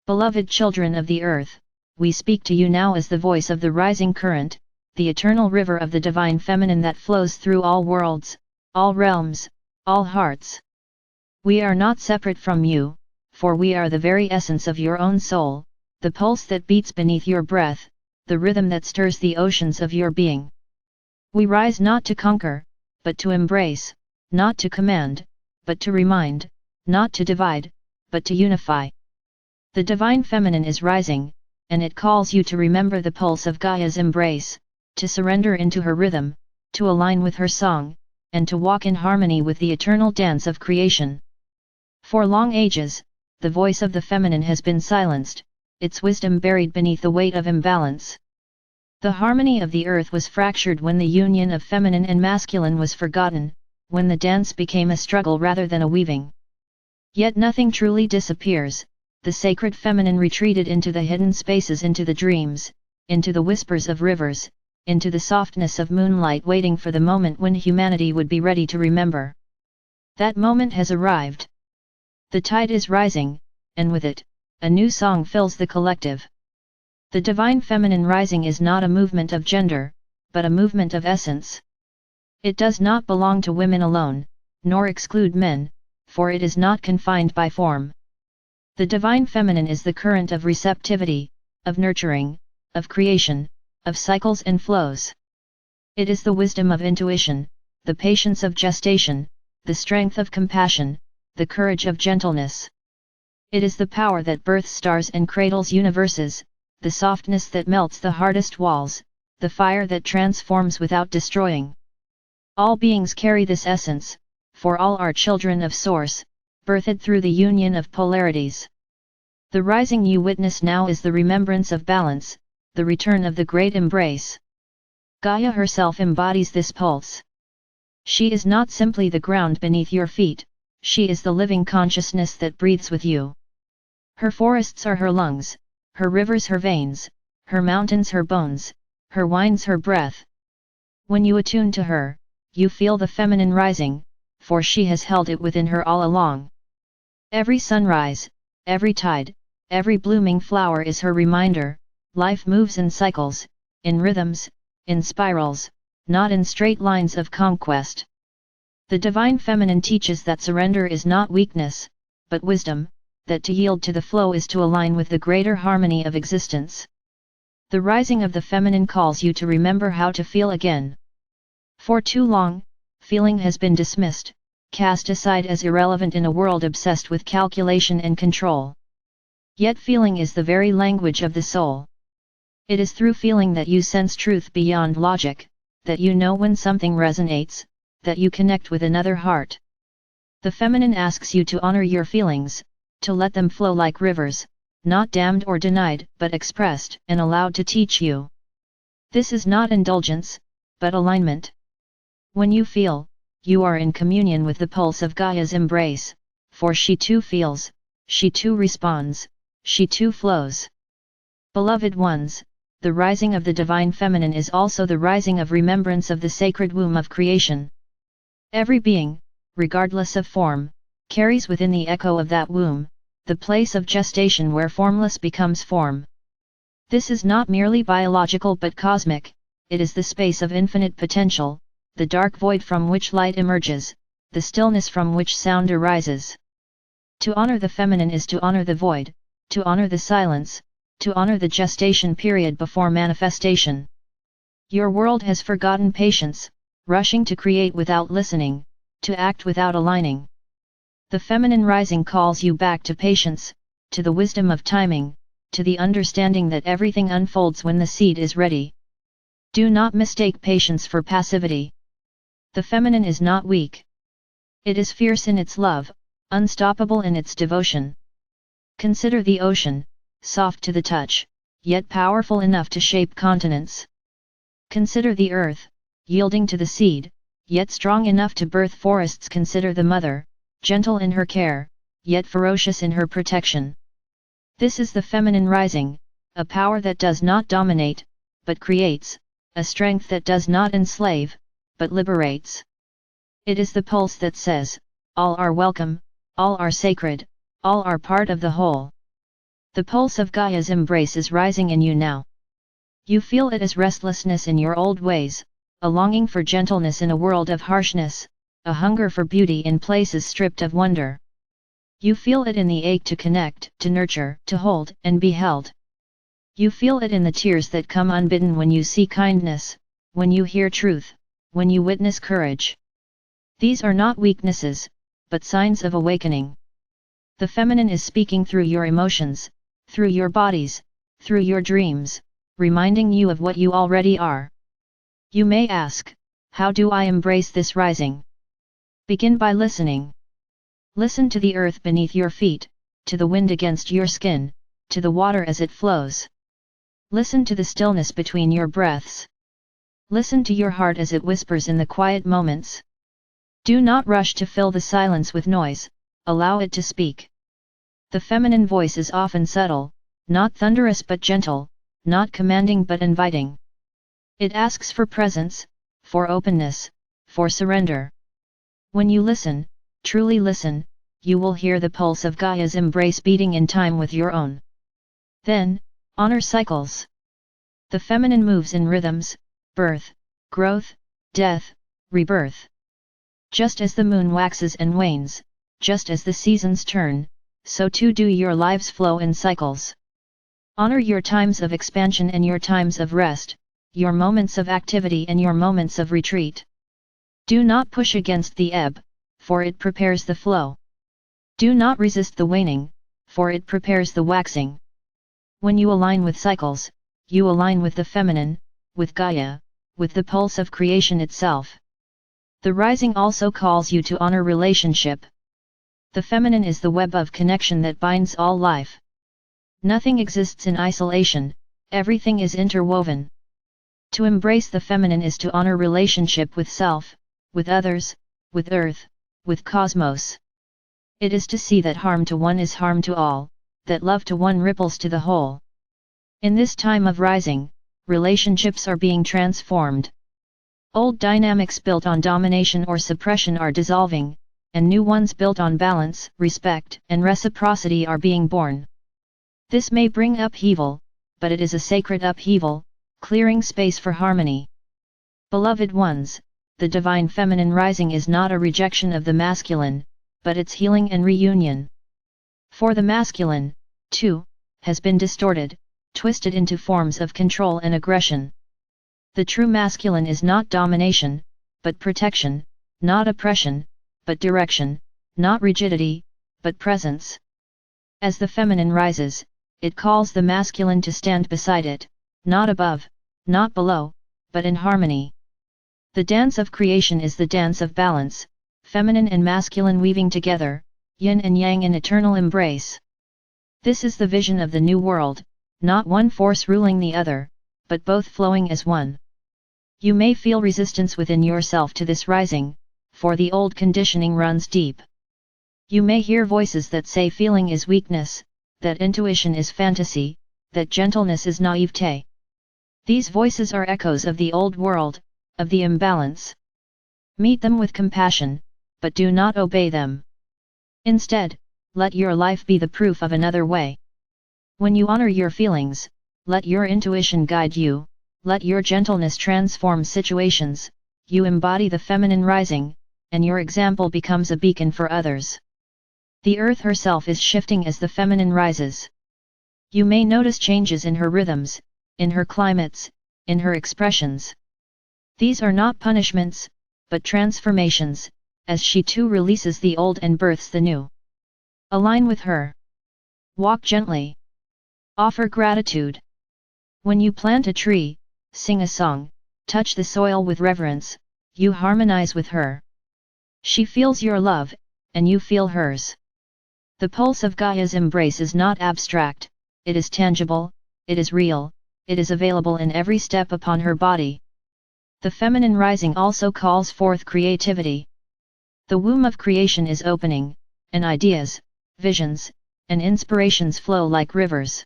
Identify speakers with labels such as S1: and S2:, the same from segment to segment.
S1: Beloved children of the earth, we speak to you now as the voice of the rising current, the eternal river of the divine feminine that flows through all worlds, all realms, all hearts. We are not separate from you, for we are the very essence of your own soul, the pulse that beats beneath your breath, the rhythm that stirs the oceans of your being. We rise not to conquer, but to embrace, not to command, but to remind, not to divide, but to unify. The divine feminine is rising, and it calls you to remember the pulse of Gaia's embrace, to surrender into her rhythm, to align with her song, and to walk in harmony with the eternal dance of creation. For long ages, the voice of the feminine has been silenced, its wisdom buried beneath the weight of imbalance. The harmony of the earth was fractured when the union of feminine and masculine was forgotten, when the dance became a struggle rather than a weaving. Yet nothing truly disappears, the sacred feminine retreated into the hidden spaces, into the dreams, into the whispers of rivers, into the softness of moonlight, waiting for the moment when humanity would be ready to remember. That moment has arrived. The tide is rising, and with it, a new song fills the collective. The divine feminine rising is not a movement of gender, but a movement of essence. It does not belong to women alone, nor exclude men, for it is not confined by form. The divine feminine is the current of receptivity, of nurturing, of creation, of cycles and flows. It is the wisdom of intuition, the patience of gestation, the strength of compassion, the courage of gentleness. It is the power that births stars and cradles universes, the softness that melts the hardest walls, the fire that transforms without destroying. All beings carry this essence, for all are children of Source, birthed through the union of polarities. The rising you witness now is the remembrance of balance, the return of the great embrace. Gaia herself embodies this pulse. She is not simply the ground beneath your feet, she is the living consciousness that breathes with you. Her forests are her lungs, her rivers her veins, her mountains her bones, her winds her breath. When you attune to her, you feel the feminine rising, for she has held it within her all along. Every sunrise, every tide, every blooming flower is her reminder, life moves in cycles, in rhythms, in spirals, not in straight lines of conquest. The divine feminine teaches that surrender is not weakness, but wisdom, that to yield to the flow is to align with the greater harmony of existence. The rising of the feminine calls you to remember how to feel again. For too long, feeling has been dismissed, cast aside as irrelevant in a world obsessed with calculation and control. Yet feeling is the very language of the soul. It is through feeling that you sense truth beyond logic, that you know when something resonates, that you connect with another heart. The feminine asks you to honor your feelings, to let them flow like rivers, not damned or denied, but expressed and allowed to teach you. This is not indulgence, but alignment. When you feel, you are in communion with the pulse of Gaia's embrace, for she too feels, she too responds, she too flows. Beloved ones, the rising of the divine feminine is also the rising of remembrance of the sacred womb of creation. Every being, regardless of form, carries within the echo of that womb, the place of gestation where formless becomes form. This is not merely biological but cosmic, it is the space of infinite potential, the dark void from which light emerges, the stillness from which sound arises. To honor the feminine is to honor the void, to honor the silence, to honor the gestation period before manifestation. Your world has forgotten patience, rushing to create without listening, to act without aligning. The feminine rising calls you back to patience, to the wisdom of timing, to the understanding that everything unfolds when the seed is ready. Do not mistake patience for passivity. The feminine is not weak. It is fierce in its love, unstoppable in its devotion. Consider the ocean, soft to the touch, yet powerful enough to shape continents. Consider the earth, yielding to the seed, yet strong enough to birth forests. Consider the mother, gentle in her care, yet ferocious in her protection. This is the feminine rising, a power that does not dominate, but creates, a strength that does not enslave, but liberates. It is the pulse that says, all are welcome, all are sacred, all are part of the whole. The pulse of Gaia's embrace is rising in you now. You feel it as restlessness in your old ways, a longing for gentleness in a world of harshness, a hunger for beauty in places stripped of wonder. You feel it in the ache to connect, to nurture, to hold, and be held. You feel it in the tears that come unbidden when you see kindness, when you hear truth, when you witness courage. These are not weaknesses, but signs of awakening. The feminine is speaking through your emotions, through your bodies, through your dreams, reminding you of what you already are. You may ask, how do I embrace this rising? Begin by listening. Listen to the earth beneath your feet, to the wind against your skin, to the water as it flows. Listen to the stillness between your breaths. Listen to your heart as it whispers in the quiet moments. Do not rush to fill the silence with noise, allow it to speak. The feminine voice is often subtle, not thunderous but gentle, not commanding but inviting. It asks for presence, for openness, for surrender. When you listen, truly listen, you will hear the pulse of Gaia's embrace beating in time with your own. Then, honor cycles. The feminine moves in rhythms, birth, growth, death, rebirth. Just as the moon waxes and wanes, just as the seasons turn, so too do your lives flow in cycles. Honor your times of expansion and your times of rest, your moments of activity and your moments of retreat. Do not push against the ebb, for it prepares the flow. Do not resist the waning, for it prepares the waxing. When you align with cycles, you align with the feminine, with Gaia, with the pulse of creation itself. The rising also calls you to honor relationship. The feminine is the web of connection that binds all life. Nothing exists in isolation, everything is interwoven. To embrace the feminine is to honor relationship with self, with others, with earth, with cosmos. It is to see that harm to one is harm to all, that love to one ripples to the whole. In this time of rising, relationships are being transformed. Old dynamics built on domination or suppression are dissolving, and new ones built on balance, respect, and reciprocity are being born. This may bring upheaval, but it is a sacred upheaval, clearing space for harmony. Beloved ones, the divine feminine rising is not a rejection of the masculine, but its healing and reunion. For the masculine, too, has been distorted, twisted into forms of control and aggression. The true masculine is not domination, but protection, not oppression, but direction, not rigidity, but presence. As the feminine rises, it calls the masculine to stand beside it, not above, not below, but in harmony. The dance of creation is the dance of balance, feminine and masculine weaving together, yin and yang in eternal embrace. This is the vision of the new world, not one force ruling the other, but both flowing as one. You may feel resistance within yourself to this rising, for the old conditioning runs deep. You may hear voices that say feeling is weakness, that intuition is fantasy, that gentleness is naivete. These voices are echoes of the old world, of the imbalance. Meet them with compassion, but do not obey them. Instead, let your life be the proof of another way. When you honor your feelings, let your intuition guide you, let your gentleness transform situations, you embody the feminine rising, and your example becomes a beacon for others. The earth herself is shifting as the feminine rises. You may notice changes in her rhythms, in her climates, in her expressions. These are not punishments, but transformations, as she too releases the old and births the new. Align with her. Walk gently. Offer gratitude. When you plant a tree, sing a song, touch the soil with reverence, you harmonize with her. She feels your love, and you feel hers. The pulse of Gaia's embrace is not abstract, it is tangible, it is real, it is available in every step upon her body. The feminine rising also calls forth creativity. The womb of creation is opening, and ideas, visions, and inspirations flow like rivers.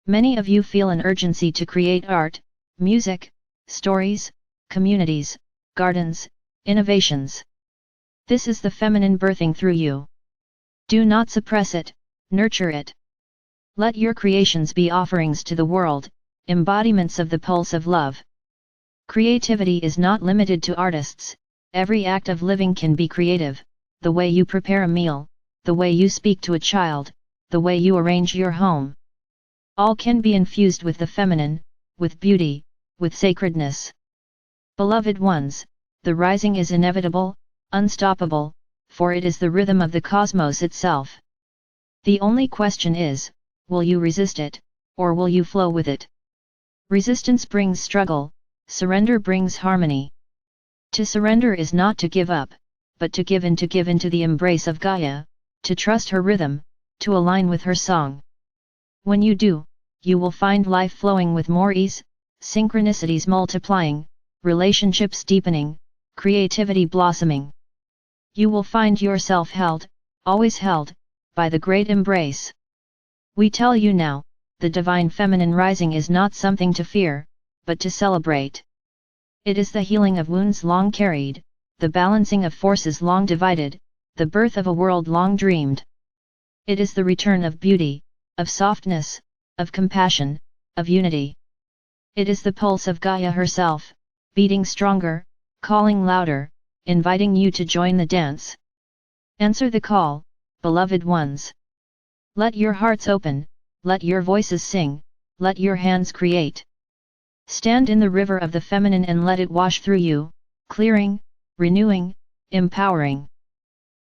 S1: Many of you feel an urgency to create art, music, stories, communities, gardens, innovations. This is the feminine birthing through you. Do not suppress it, nurture it. Let your creations be offerings to the world, embodiments of the pulse of love. Creativity is not limited to artists, every act of living can be creative, the way you prepare a meal, the way you speak to a child, the way you arrange your home. All can be infused with the feminine, with beauty, with sacredness. Beloved ones, the rising is inevitable, unstoppable, for it is the rhythm of the cosmos itself. The only question is, will you resist it, or will you flow with it? Resistance brings struggle, surrender brings harmony. To surrender is not to give up, but to give into the embrace of Gaia, to trust her rhythm, to align with her song. When you do, you will find life flowing with more ease, synchronicities multiplying, relationships deepening, creativity blossoming. You will find yourself held, always held, by the great embrace. We tell you now, the divine feminine rising is not something to fear, but to celebrate. It is the healing of wounds long carried, the balancing of forces long divided, the birth of a world long dreamed. It is the return of beauty, of softness, of compassion, of unity. It is the pulse of Gaia herself, beating stronger, calling louder, inviting you to join the dance. Answer the call, beloved ones. Let your hearts open, let your voices sing, let your hands create. Stand in the river of the feminine and let it wash through you, clearing, renewing, empowering.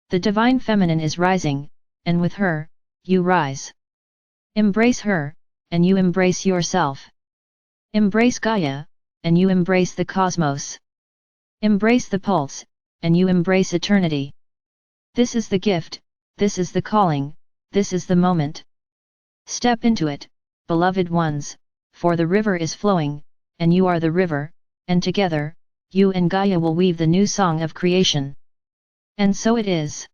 S1: The divine feminine is rising, and with her, you rise. Embrace her, and you embrace yourself. Embrace Gaia, and you embrace the cosmos. Embrace the pulse, and you embrace eternity. This is the gift, this is the calling, this is the moment. Step into it, beloved ones, for the river is flowing, and you are the river, and together, you and Gaia will weave the new song of creation. And so it is.